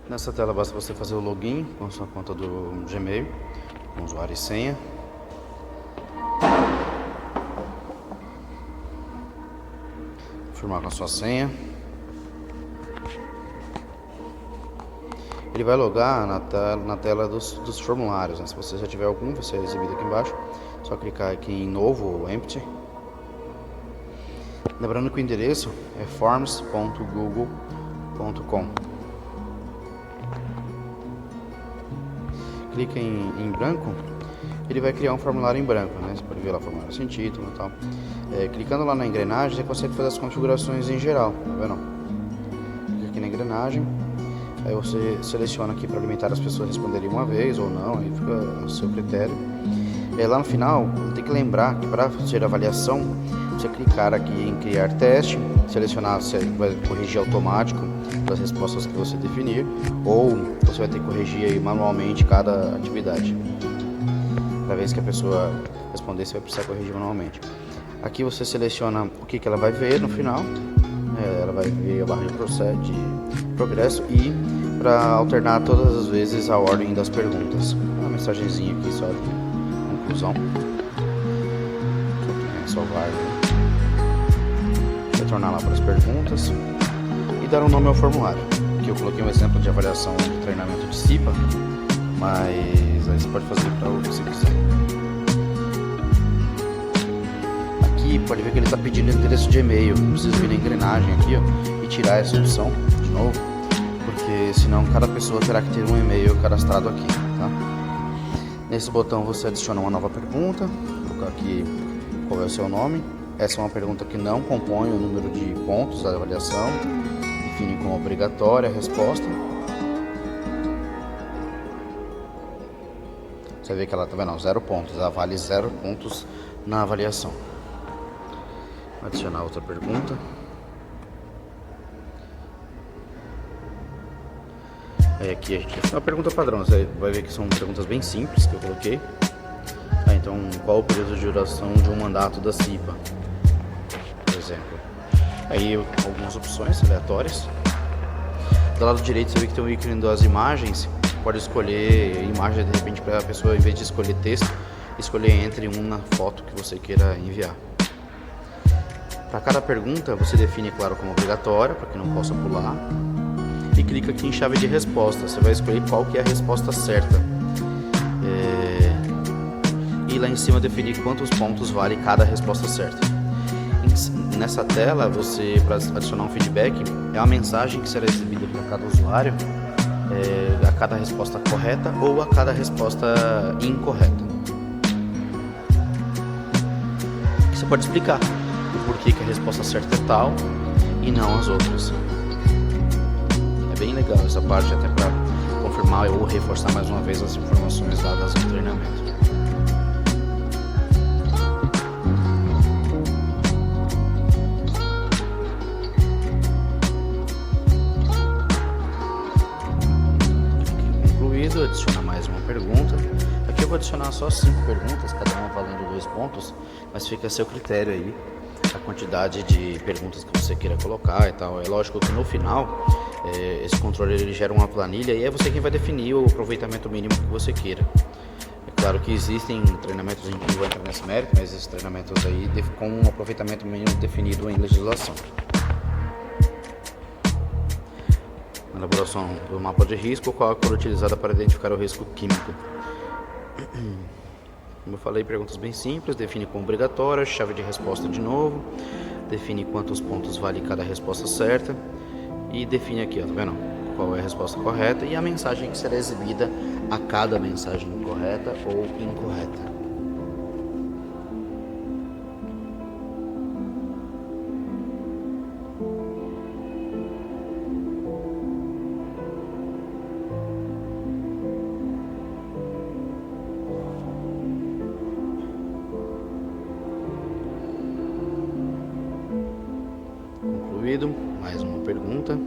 Nessa tela basta você fazer o login com a sua conta do Gmail, com usuário e senha. Confirmar com a sua senha. Ele vai logar na tela dos formulários, né? Se você já tiver algum, vai ser exibido aqui embaixo. Só clicar aqui em novo ou empty. Lembrando que o endereço é forms.google.com. Clica em branco, ele vai criar um formulário em branco, né? Você pode ver lá, formulário sem título e tal. Clicando lá na engrenagem, você consegue fazer as configurações em geral, tá vendo? Clica aqui na engrenagem, aí você seleciona aqui para limitar as pessoas a responderem uma vez ou não, aí fica a seu critério. Lá no final, tem que lembrar que para fazer a avaliação, você clicar aqui em criar teste, selecionar se vai corrigir automático das respostas que você definir, ou você vai ter que corrigir aí manualmente cada atividade. Cada vez que a pessoa responder, você vai precisar corrigir manualmente. Aqui você seleciona o que ela vai ver no final. Ela vai ver a barra de progresso e para alternar todas as vezes a ordem das perguntas. Uma mensagenzinha aqui só de conclusão. Salvar, né? Retornar lá para as perguntas e dar um nome ao formulário. Aqui eu coloquei um exemplo de avaliação de treinamento de CIPA, mas aí você pode fazer para o que você quiser. Aqui pode ver que ele está pedindo endereço de e-mail. Precisa vir na engrenagem aqui, ó, e tirar essa opção de novo, porque senão cada pessoa terá que ter um e-mail cadastrado aqui, tá? Nesse botão você adiciona uma nova pergunta. Vou colocar aqui qual é o seu nome. Essa é uma pergunta que não compõe o número de pontos da avaliação. Define como obrigatória a resposta. Você vê que ela está vendo 0 pontos, ela vale 0 pontos na avaliação. Vou adicionar outra pergunta. Aqui a gente tem uma pergunta padrão. Você vai ver que são perguntas bem simples que eu coloquei. Então, qual o período de duração de um mandato da CIPA, por exemplo. Aí algumas opções aleatórias. Do lado direito você vê que tem o ícone das imagens. Pode escolher imagem, de repente, para a pessoa, em vez de escolher texto, escolher entre uma foto que você queira enviar. Para cada pergunta você define, claro, como obrigatória, para que não possa pular. E clica aqui em chave de resposta. Você vai escolher qual que é a resposta certa. E lá em cima definir quantos pontos vale cada resposta certa. Nessa tela, você, para adicionar um feedback, é uma mensagem que será exibida para cada usuário, a cada resposta correta ou a cada resposta incorreta. Você pode explicar o porquê que a resposta certa é tal e não as outras. É bem legal essa parte, até para confirmar ou reforçar mais uma vez as informações dadas no treinamento. Adiciona mais uma pergunta. Aqui eu vou adicionar só 5 perguntas, cada uma valendo 2 pontos, mas fica a seu critério aí a quantidade de perguntas que você queira colocar e tal. É lógico que no final esse controle ele gera uma planilha e é você quem vai definir o aproveitamento mínimo que você queira. É claro que existem treinamentos em que não vão entrar nesse mérito, mas esses treinamentos aí com um aproveitamento mínimo definido em legislação. Elaboração do mapa de risco, qual a cor utilizada para identificar o risco químico. Como eu falei, perguntas bem simples, define como obrigatória, chave de resposta de novo, define quantos pontos vale cada resposta certa e define aqui, ó, tá vendo? Qual é a resposta correta e a mensagem que será exibida a cada mensagem correta ou incorreta. Mais uma pergunta.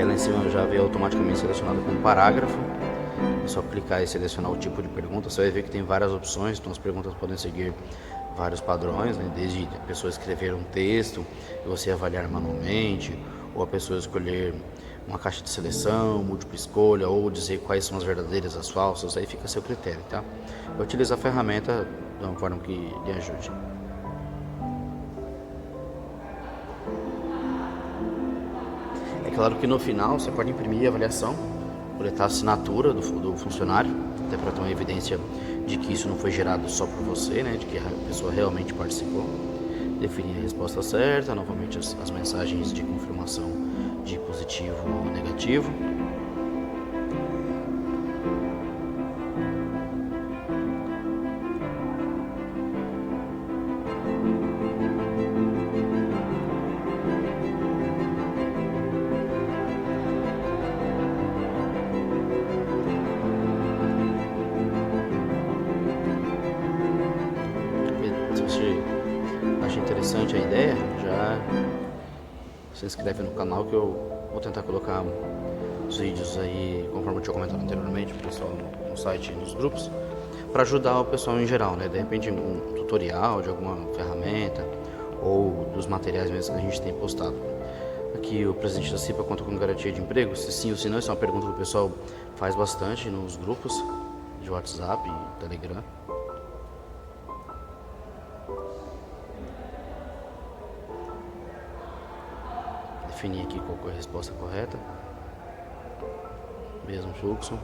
Aí lá em cima já veio automaticamente selecionado como parágrafo. É só clicar e selecionar o tipo de pergunta. Você vai ver que tem várias opções, então as perguntas podem seguir vários padrões, né? Desde a pessoa escrever um texto e você avaliar manualmente, ou a pessoa escolher uma caixa de seleção, múltipla escolha, ou dizer quais são as verdadeiras e as falsas. Aí fica a seu critério, tá? Eu utilizo a ferramenta de uma forma que lhe ajude. É claro que no final você pode imprimir a avaliação, coletar a assinatura do funcionário, até para ter uma evidência de que isso não foi gerado só por você, né, de que a pessoa realmente participou. Definir a resposta certa, novamente as mensagens de confirmação de positivo ou negativo. Se você acha interessante a ideia, já se inscreve no canal que eu vou tentar colocar os vídeos aí, conforme eu tinha comentado anteriormente, pro pessoal no site e nos grupos, para ajudar o pessoal em geral, né? De repente um tutorial de alguma ferramenta ou dos materiais mesmo que a gente tem postado. Aqui o presidente da CIPA conta com garantia de emprego? Se sim ou se não, isso é uma pergunta que o pessoal faz bastante nos grupos de WhatsApp e Telegram. Definir aqui qual é a resposta correta. Mesmo fluxo.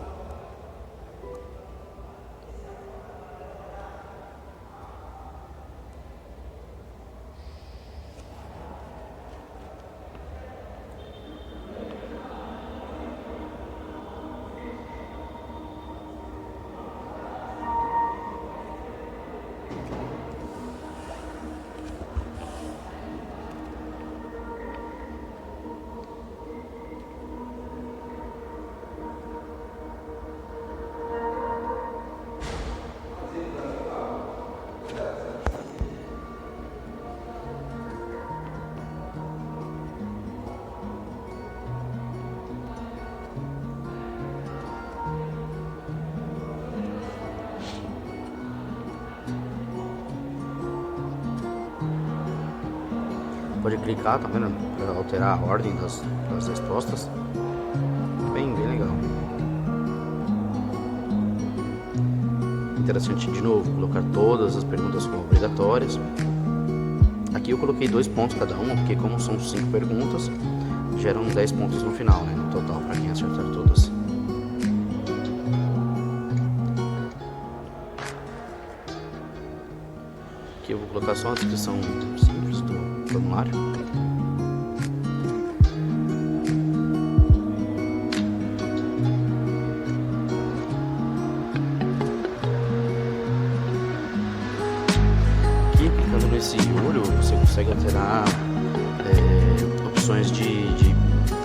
Pode clicar, tá vendo? Para alterar a ordem das respostas. Bem legal. Interessante de novo, colocar todas as perguntas como obrigatórias. Aqui eu coloquei 2 pontos cada uma, porque como são 5 perguntas, geram 10 pontos no final, né? No total, para quem acertar todas. Aqui eu vou colocar só uma descrição simples do formulário. Aqui, clicando nesse olho, você consegue alterar opções de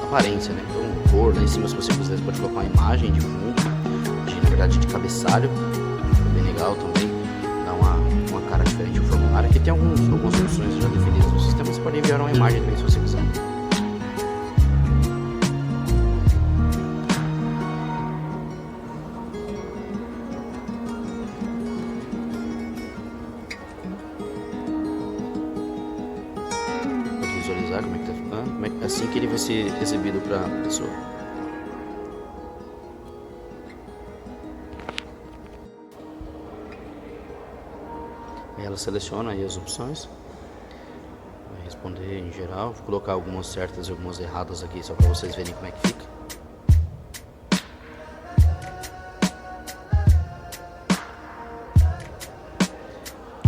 aparência, né? Então, cor, lá em cima, se você quiser, você pode colocar uma imagem de fundo, na verdade de cabeçalho, bem legal também, dá uma cara diferente ao formulário. Aqui tem algumas opções já definidas no sistema, você pode enviar uma imagem também se você quiser. Pode visualizar como é que tá ficando, assim que ele vai ser exibido para a pessoa. Aí ela seleciona aí as opções, vai responder em geral. Vou colocar algumas certas e algumas erradas aqui só para vocês verem como é que fica.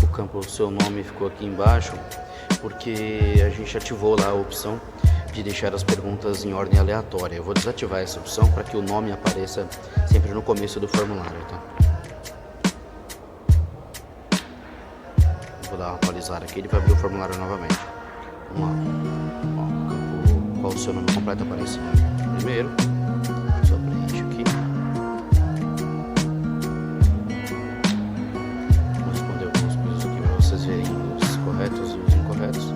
O campo seu nome ficou aqui embaixo porque a gente ativou lá a opção de deixar as perguntas em ordem aleatória. Eu vou desativar essa opção para que o nome apareça sempre no começo do formulário, tá? Vou dar uma atualizar aqui, ele vai abrir o formulário novamente. Vamos lá. Qual o seu nome completo aparece primeiro. Só preenche aqui. Vou responder algumas coisas aqui para vocês verem os corretos e os incorretos.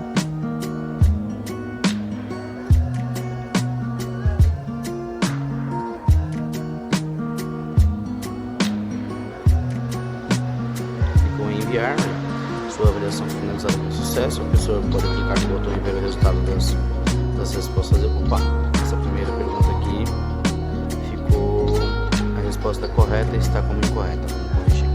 validação finalizada com sucesso. A pessoa pode clicar no botão e ver o resultado das respostas. Opa, essa primeira pergunta aqui ficou, a resposta correta está como incorreta. Vamos corrigir.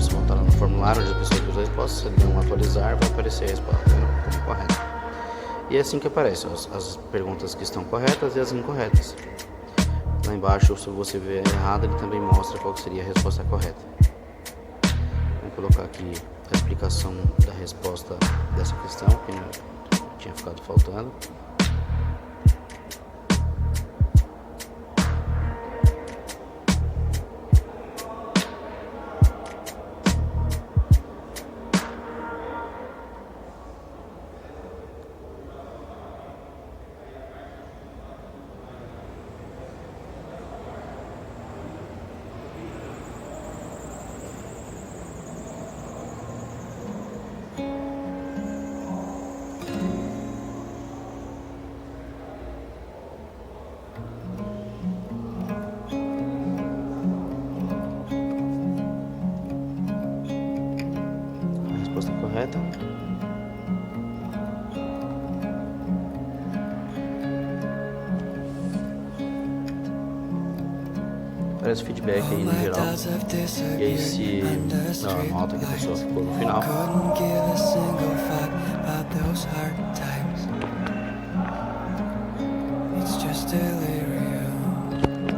Se voltar no formulário onde a pessoa viu as respostas, se der um atualizar, vai aparecer a resposta como correta. E é assim que aparecem as perguntas que estão corretas e as incorretas. Lá embaixo, se você ver errado, ele também mostra qual seria a resposta correta. Vou colocar aqui a explicação da resposta dessa questão, que não tinha ficado faltando. Correta. Aparece o feedback aí no geral. E aí se a nota que a pessoa ficou no final.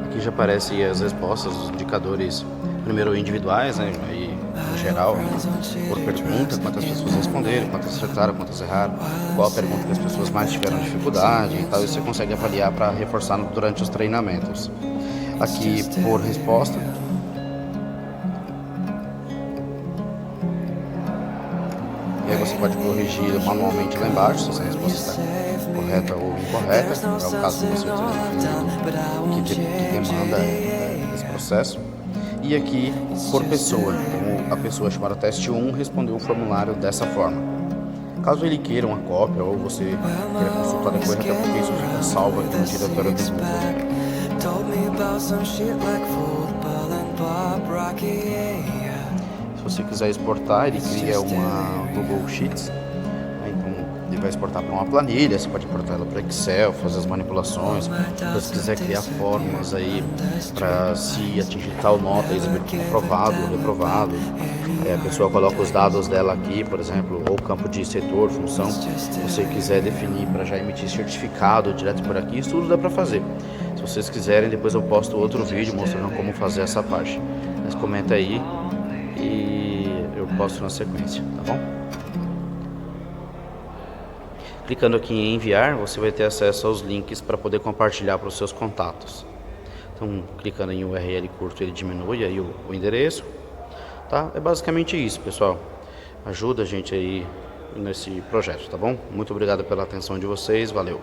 Aqui já aparece as respostas, os indicadores, primeiro individuais, né? Aí, no geral, por pergunta, quantas pessoas responderam, quantas acertaram, quantas erraram, qual a pergunta que as pessoas mais tiveram dificuldade e tal, e você consegue avaliar para reforçar durante os treinamentos. Aqui por resposta. E aí você pode corrigir manualmente lá embaixo, se essa resposta está correta ou incorreta, é o caso que você que demanda esse processo. E aqui por pessoa, como a pessoa chamada teste 1 respondeu o formulário dessa forma. Caso ele queira uma cópia ou você queira consultar depois, até porque isso fica salvo aqui no diretório do Google. Se você quiser exportar, ele cria uma Google Sheets. Então ele vai exportar para uma planilha, você pode exportar ela para Excel, fazer as manipulações. Se você quiser criar fórmulas aí para se atingir tal nota, aprovado ou reprovado. A pessoa coloca os dados dela aqui, por exemplo, ou campo de setor, função. Se você quiser definir para já emitir certificado direto por aqui, isso tudo dá para fazer. Se vocês quiserem, depois eu posto outro vídeo mostrando como fazer essa parte. Mas comenta aí e eu posto na sequência, tá bom? Clicando aqui em enviar, você vai ter acesso aos links para poder compartilhar para os seus contatos. Então, clicando em URL curto, ele diminui aí o endereço. Tá? É basicamente isso, pessoal. Ajuda a gente aí nesse projeto, tá bom? Muito obrigado pela atenção de vocês, valeu!